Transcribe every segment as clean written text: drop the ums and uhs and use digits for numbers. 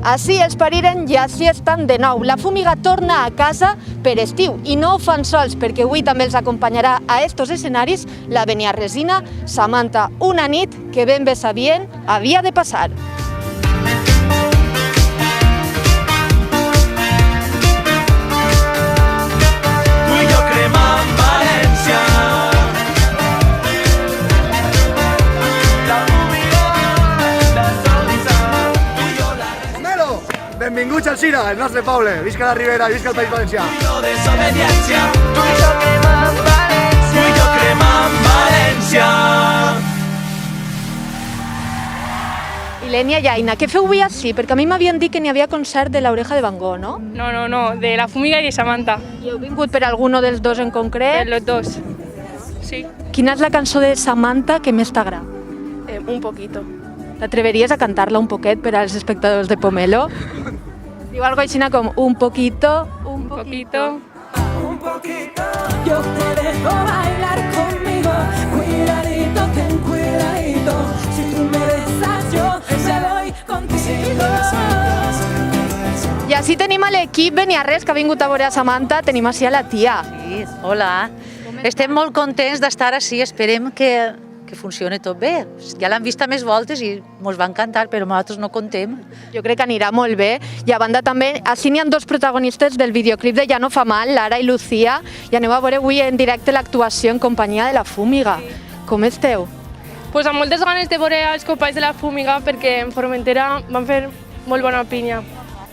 Així els pariren i així estan de nou. La Fúmiga torna a casa per estiu i no ho fan sols perquè avui també els acompanyarà a estos escenaris la beniarresina Samantha, una nit que ben bé sabien havia de passar. Benvinguts al Cira, el nostre poble. Visca la Ribera i visca el País Valencià. Ilenia i Aina, què feu avui així? Perquè a mi m'havien dit que n'hi havia concert de l'Oreja de Van Gogh, no? No, de la Fúmiga i de Samantha. I heu vingut per alguno dels dos en concret? Los dos. Sí. Quina és la cançó de Samantha que més t'agrada? Un poquito. T'atreveries a cantar-la un poquet per als espectadors de Pomelo? Diu algo així com un poquito, un poquito. Un poquito. Yo te dejo bailar conmigo, cuidadito, ten cuidadito. Si tú me besas, yo me voy contigo. I així tenim a l'equip beniarrès que ha vingut a veure a Samantha, tenim així a la tia. Sí, hola. Estem molt contents d'estar així, esperem que funcioni tot bé. Ja l'han vist a més voltes i ens va encantar, però nosaltres no contem. Jo crec que anirà molt bé. I a banda també, així n'hi ha dos protagonistes del videoclip de Ja no fa mal, Lara i Lucía, i aneu a veure avui en directe l'actuació en companyia de la Fúmiga. Com esteu? Pues amb moltes ganes de veure els companys de la Fúmiga perquè en Formentera van fer molt bona pinya.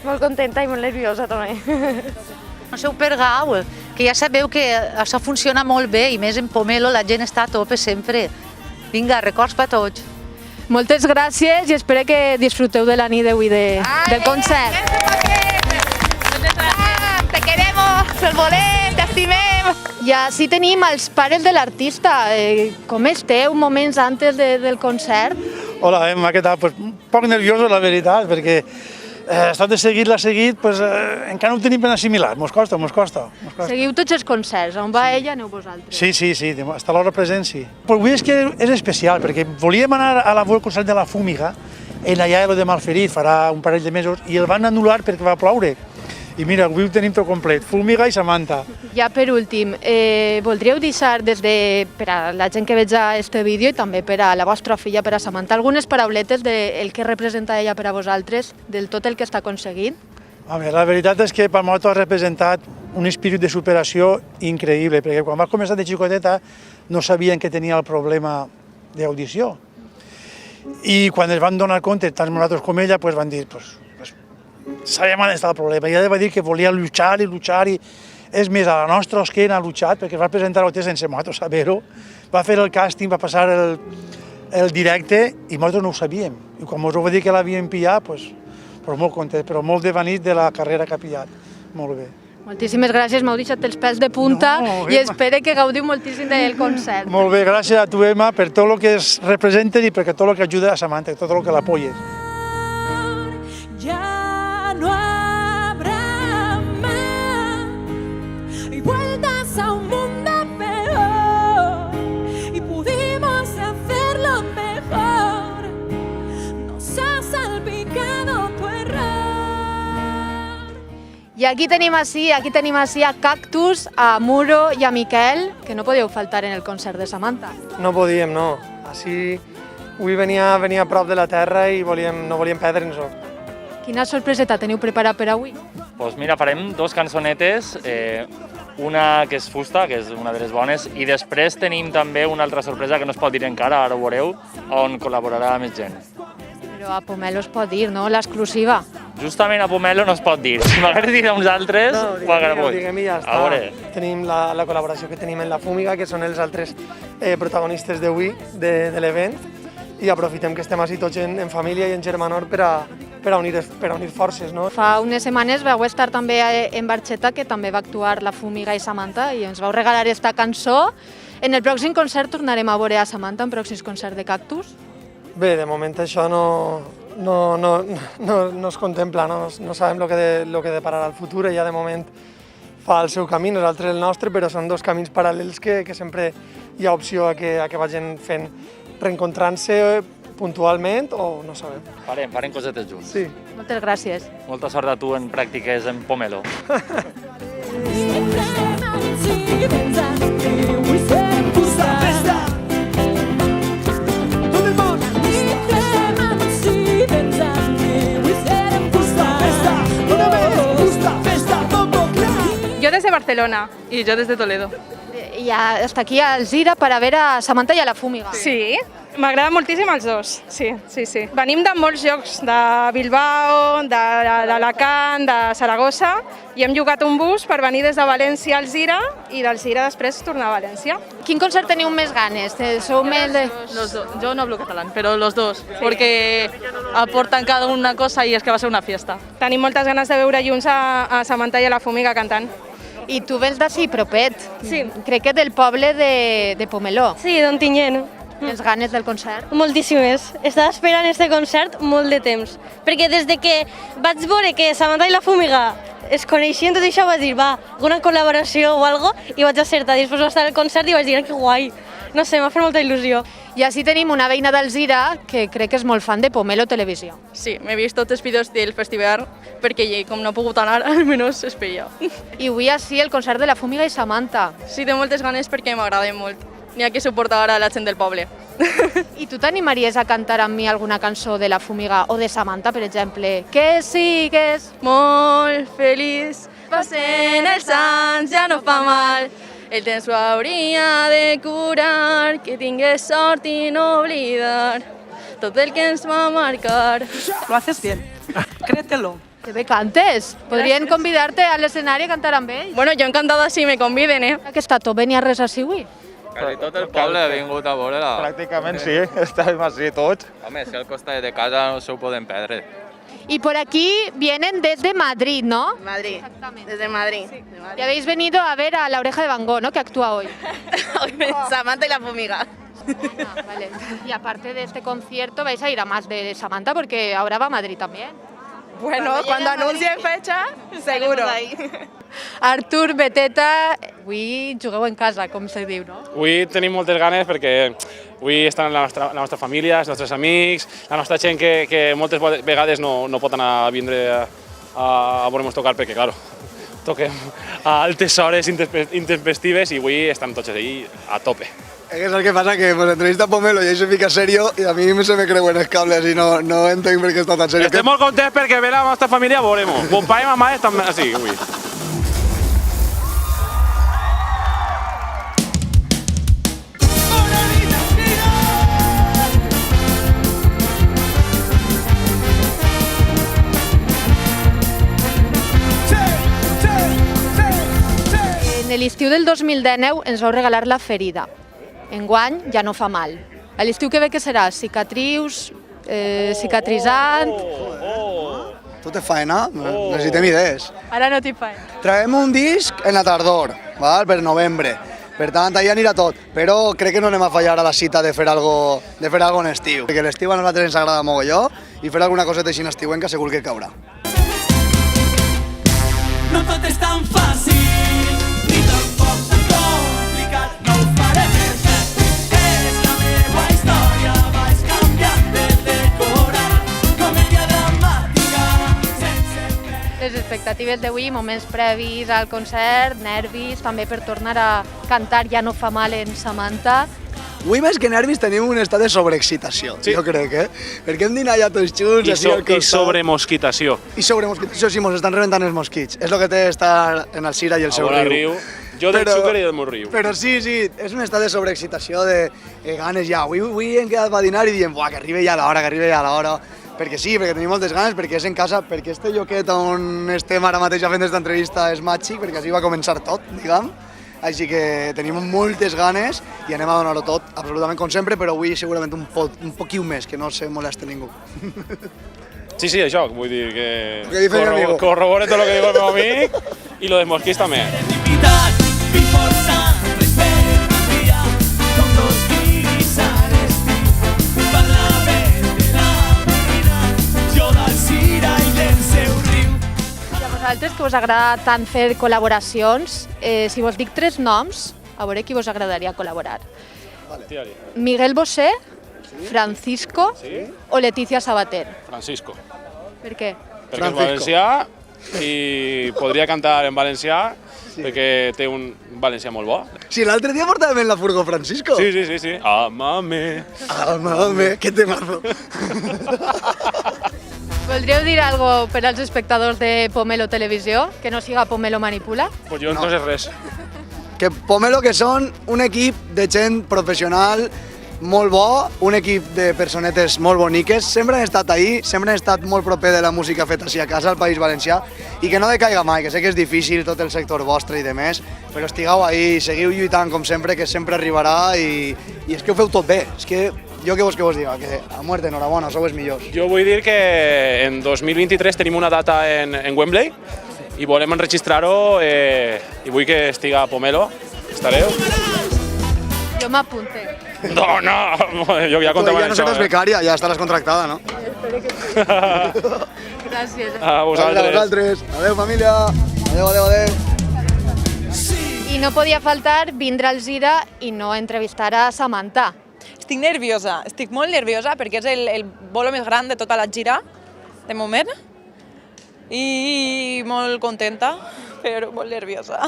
Molt contenta i molt nerviosa també. No sou pergau, que ja sabeu que això funciona molt bé i més en Pomelo la gent està a tope sempre. Vinga, records per tots. Moltes gràcies i espero que disfruteu de la nit d'avui del concert. Te queremos, el volem, t'estimem. I així tenim els pares de l'artista. Com esteu moments antes del concert? Hola, Emma, què tal? Pues, un poc nervioso, la veritat, perquè estat de seguit l'ha seguit, pues, encara no ho tenim ben assimilat, mos costa. Seguiu tots els concerts, on va ella aneu vosaltres? Sí, està a l'hora present, sí. Però avui és que és especial, perquè volíem anar a la veure el concert de la Fúmiga, en allà de Malferit, farà un parell de mesos, i el van anul·lar perquè va ploure. I mira, avui ho tenim tot complet, Fúmiga i Samantha. Ja per últim, voldríeu deixar per a la gent que veig este vídeo i també per a la vostra filla, per a Samantha, algunes parauletes del que representa ella per a vosaltres, del tot el que està aconseguint? La veritat és que per nosaltres ha representat un espírit de superació increïble, perquè quan va començar de xicoteta no sabien que tenia el problema d'audició. I quan es van donar compte, tant nosaltres com ella, van dir, sabíem on està el problema. I ella va dir que volia luchar i és més, a la nostra esquena ha luchat perquè es va presentar a l'OT sense nosaltres saber-ho, va fer el càsting, va passar el directe i nosaltres no ho sabíem. I quan ens ho va dir que l'havien pillat, però molt content, però molt devanit de la carrera que ha pillat. Molt bé. Moltíssimes gràcies, m'heu deixat els pèls de punta i espero que gaudiu moltíssim del concert. Molt bé, gràcies a tu, Emma, per tot el que es representa i per tot el que ajuda a Samantha, tot el que l'apoyes. Ya no habrá más y vueltas a un mundo peor y pudimos hacerlo mejor. Nos ha salpicado tu error. I aquí tenim així a Cactus, a Muro i a Miquel, que no podíeu faltar en el concert de Samantha. No podíem, no. Així, avui venia a prop de la terra i no volíem perdre'ns-ho. Quina sorpreseta teniu preparat per avui? Doncs mira, farem dos cançonetes, una que és Fusta, que és una de les bones, i després tenim també una altra sorpresa que no es pot dir encara, ara ho veureu, on col·laborarà més gent. Però a Pomelo es pot dir, no? L'exclusiva. Justament a Pomelo no es pot dir. Si m'hagués dit a uns altres, ho agraïm. Diguem i ja està. Tenim la col·laboració que tenim en la Fúmiga, que són els altres protagonistes d'avui, de l'event, i aprofitem que estem així tots en família i en germanor per a unir forces, no? Fa unes setmanes vau estar també en Barxeta, que també va actuar la Fúmiga i Samantha, i ens vau regalar esta cançó. En el pròxim concert tornarem a veure a Samantha en pròxims concerts de Cactus? Bé, de moment això no es contempla, no sabem el que depararà el futur, ella de moment fa el seu camí, nosaltres el nostre, però són dos camins paral·lels que sempre hi ha opció a que vagin fent, reencontrant-se puntualment o no sabem. Farem cosetes junts. Sí. Moltes gràcies. Molta sort a tu en pràctiques en Pomelo. Yo desde Barcelona y yo desde Toledo. I hasta aquí a Alzira per a veure a Samantha i a la Fúmiga. Sí, m'agraden moltíssim els dos, sí. Venim de molts llocs, de Bilbao, d'Alacant, de Saragossa, i hem llogat un bus per venir des de València a Alzira i d'Alzira després tornar a València. Quin concert teniu més ganes? Sou més de... Los dos. Yo no hablo catalán, pero los dos, porque aportan cada una cosa y es que va a ser una fiesta. Tenim moltes ganes de veure junts a Samantha i a la Fúmiga cantant. I tu vens d'ací, propet. Sí. Crec que del poble de Pomeló. Sí, d'Ontinyent. Tens ganes del concert? Moltíssimes. Estava esperant este concert molt de temps. Perquè des de que vaig veure que Samantha i la Fúmiga es coneixien, tot això vaig dir, va, alguna col·laboració o algo, i vaig acertar. Després va estar al concert i vaig dir, que guai. No sé, m'ha fet molta il·lusió. I així tenim una veïna d'Alzira que crec que és molt fan de Pomelo Televisió. Sí, m'he vist tots els vídeos del festival perquè com no he pogut anar, almenys es veia. I avui així el concert de la Fúmiga i Samantha. Sí, té moltes ganes perquè m'agrada molt. N'hi ha que suportar a la gent del poble. I tu t'animaries a cantar amb mi alguna cançó de la Fúmiga o de Samantha, per exemple? Que sigues Molt feliç, passen els anys, ja no fa mal. El temps ho hauria de curar, que tingués sort i no oblidar tot el que ens va marcar. Lo haces bien, créetelo. Que bé cantes. Podrien convidar-te a l'escenari a cantar amb ells. Bueno, jo encantada si me conviden, Que està tot venia res així avui. Quasi tot el poble ha vingut a veure-la. Pràcticament sí, estàvem així tots. Home, si al costat de casa no se ho poden perdre. Y por aquí vienen desde Madrid, ¿no? Madrid, Exactamente. desde Madrid. Y habéis venido a ver a La Oreja de Van Gogh, ¿no? Que actúa hoy. Samantha y la Fúmiga. Ah, vale. Y aparte de este concierto vais a ir a más de Samantha porque ahora va a Madrid también. Bueno, cuando anuncien fecha, seguro. Artur, Beteta, avui jugueu en casa, com se diu, no? Avui tenim moltes ganes perquè avui estan la nostra família, els nostres amics, la nostra gent que moltes vegades no pot anar a vindre a veure-nos tocar perquè, clar, toquem a altes hores intempestives i avui estan tots ahí a tope. Es el que pasa que pues entrevista a Pomelo y ahí se fica serio y a mí se me creuen els cables i no entenc per què està tan serio. Estem molt contents perquè ve la nostra família a veure-nos. Mon pare i mamà estan així avui. En l'estiu del 2019 ens vau regalar La Ferida. Enguany ja no fa mal. A l'estiu que ve què serà? Cicatrius, cicatrizant... Tu te faena, necessitem idees. Ara no t'hi faig. Traiem un disc en la tardor, val? Per novembre. Per tant, allà anirà tot. Però crec que no anem a fallar a la cita de fer algo en estiu. Perquè l'estiu a nosaltres ens agrada mogolló i fer alguna coseta així en estiuenca segur que caurà. No tot és tan fàcil, ni tampoc tan complicat, no ho faré perfecte. És la meva història, vaig canviant de decorat, comèdia dramàtica, sense... Les expectatives d'avui, moments previs al concert, nervis, també per tornar a cantar Ja no fa mal en Samantha. Avui més que nervis tenim un estat de sobreexcitació, Sí. jo crec, Perquè hem dinat ja tots junts, així al I costat. sobre mosquitació. I sobre mosquitació, sí, mos estan rebentant els mosquits. És el que té estar en el Cira i el seu Ahora riu. Jo del xúquer i del meu riu. Però sí, és un estat de sobreexcitació, de ganes ja. Avui hem quedat per dinar i diem, buah, que arribi ja l'hora, perquè sí, perquè tenim moltes ganes, perquè és en casa, perquè este lloquet on estem ara mateix fent aquesta entrevista és màgic, perquè així va començar tot, diguem. Així que tenim moltes ganes i anem a donar-ho tot, absolutament com sempre, però avui segurament un poquiu més, que no se moleste ningú. Sí, això, vull dir que... Lo que dice mi amigo. Corrobore tot lo que diu el meu amic i lo dels mosquits també. Serenitat, vi força, respecte, dia, com dos guiris a l'estiu. Parlament de la marina, jo d'Alzira i del seu riu. I a vosaltres, que us agrada tant fer col·laboracions, si vos dic 3 noms, a veure qui vos agradaria col·laborar. Tira-li. Miguel Bosé, Francisco o Leticia Sabater? Francisco. Per què? Perquè és valencià i podria cantar en valencià perquè té un valencià molt bo. Si l'altre dia portàvem en la furgó Francisco. Sí. Amame. Amame, que temazo. Voldríeu dir alguna cosa per als espectadors de Pomelo Televisió? Que no siga Pomelo Manipula? Pues jo no sé res. Que Pomelo que són un equip de gent professional molt bo, un equip de personetes molt boniques, sempre han estat ahí, sempre han estat molt proper de la música feta així a casa, al País Valencià, i que no decaiga mai, que sé que és difícil tot el sector vostre i de més, però estigueu ahí, seguiu lluitant com sempre, que sempre arribarà i és que ho feu tot bé, és que jo què vols que vos diga, que a muerte, enhorabona, sou els millors. Jo vull dir que en 2023 tenim una data en Wembley i volem enregistrar-ho i vull que estiga Pomelo. Estareu? Jo m'apunte. No, jo ja comptava ja no seràs becària, ja estaràs contractada, no? Gràcies. A vosaltres. Adéu, família. Adéu. I no podia faltar vindre al Gira i no entrevistar a Samantha. Estic nerviosa, estic molt nerviosa perquè és el bolo més gran de tota la gira, de moment, i molt contenta, però molt nerviosa.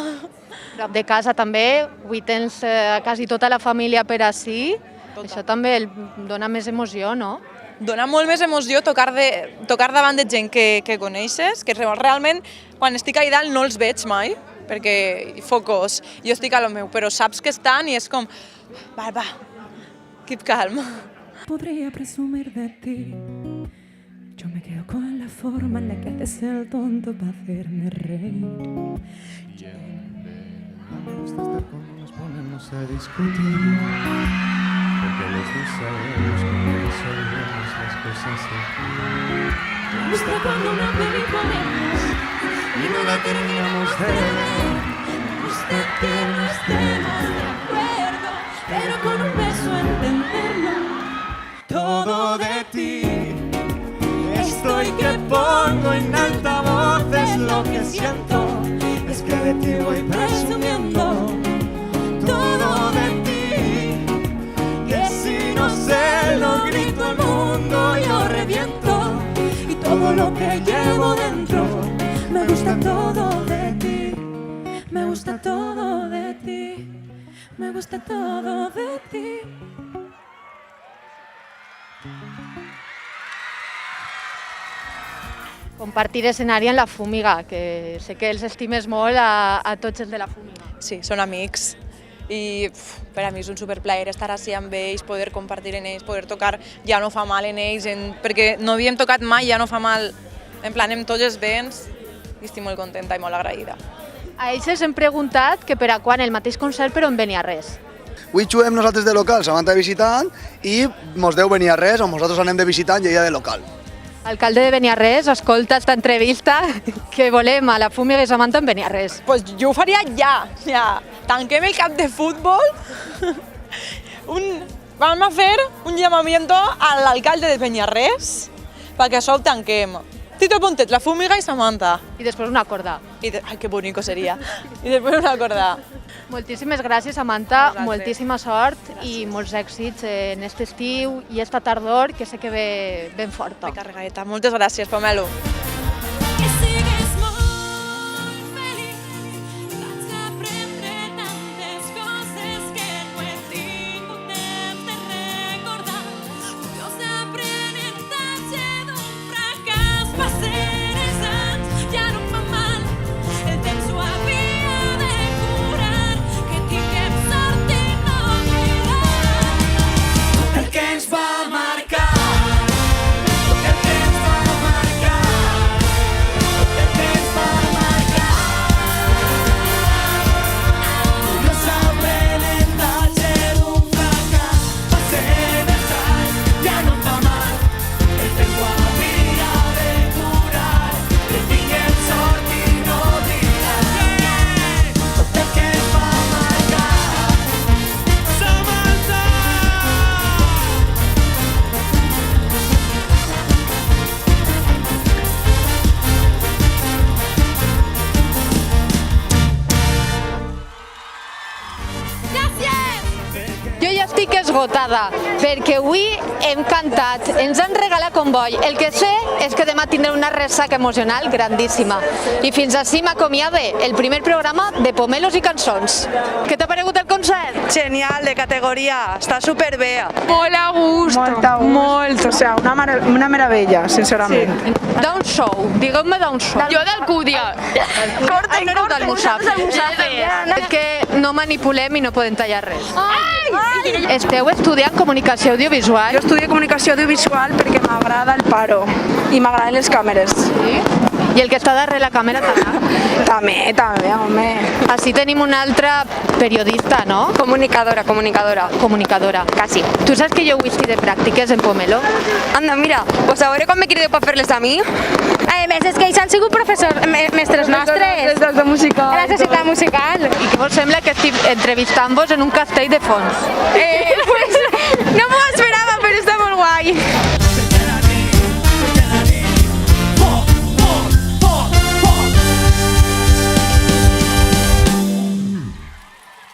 Prop de casa també, avui tens quasi tota la família per ací, això també dona més emoció, no? Dona molt més emoció tocar davant de gent que coneixes, que realment quan estic allà dalt no els veig mai, perquè focos, jo estic a lo meu, però saps que estan i és com, va, keep calm. Podría presumir de ti, yo me quedo con la forma en la que haces el tonto para hacerme reír. Me gusta estar cuando nos ponemos a discutir, porque los dos sabemos que resolvemos las cosas aquí. Me gusta cuando una peli ponemos Y no la terminamos de ver. Me gusta que no estemos de acuerdo, pero con un beso entenderlo. Todo de ti. Estoy que pongo en altavoces lo que siento. Es que de ti voy presumiendo. Todo de ti. Que si no sé lo grito al mundo yo reviento. Y todo lo que llevo dentro. Me gusta todo de ti, me gusta todo de ti, me gusta todo de ti. Compartir escenari en la Fúmiga, que sé que els estimes molt a tots els de la Fúmiga. Sí, són amics i per a mi és un superplaer estar així amb ells, poder compartir en ells, poder tocar Ja no fa mal en ells, perquè no havíem tocat mai Ja no fa mal, en plan amb tots els vents, i estic molt contenta i molt agraïda. A ells els hem preguntat que per a quan el mateix concert però en Beniarrés. Avui juguem nosaltres de local, Samantha de visitant, i mos deu venir a res, o nosaltres anem de visitant i ella de local. Alcalde de Beniarrés, escolta esta entrevista, que volem a la Fúmiga i Samantha en Beniarrés. Pues jo ho faria ja. Tanquem el camp de futbol. Vam a fer un llamamiento a l'alcalde de Beniarrés perquè això ho tanquem. Tito Pontet, la Fúmiga i Samantha. I després una corda. Ai, que bonico seria. I després una corda. Moltíssimes gràcies, Samantha, moltíssima sort i molts èxits en aquest estiu i esta tardor, que sé que ve ben forta. Ve carregadeta. Moltes gràcies, Pomelo. El que ens va marcar, el que ens va marcar. esgotada, perquè avui hem cantat, ens han regalat comboi. El que sé és que demà tindré una ressaca emocional grandíssima. I fins així m'acomiade el primer programa de Pomelos i Cançons. Què t'ha paregut el concert? Genial, de categoria, està superbé. Molt a gust. Molt, o sea, una meravella, sincerament. D'un show, digueu-me d'un show. Jo d'Alcúdia. Ai, no aneu d'almorzar. És que no manipulem i no podem tallar res. Esteu estudiant comunicació audiovisual? Jo estudio comunicació audiovisual perquè m'agrada el paro i m'agraden les càmeres. Sí? I el que està darrere la càmera també? També, home. Així tenim una altra periodista, no? Comunicadora. Comunicadora. Casi. Tu saps que jo avui estic de pràctiques en Pomelo? Anda, mira, pues a veure quan me crideu per fer-les a mi. A més, és que ells han sigut professors, mestres nostres. De música. A la societat musical. I què vos sembla que estic entrevistant-vos en un castell de fons? Pues no m'ho esperava, però està molt guai.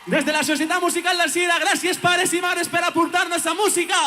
Des de la Societat Musical del Sida, gràcies pares i mares per aportar-nos a música.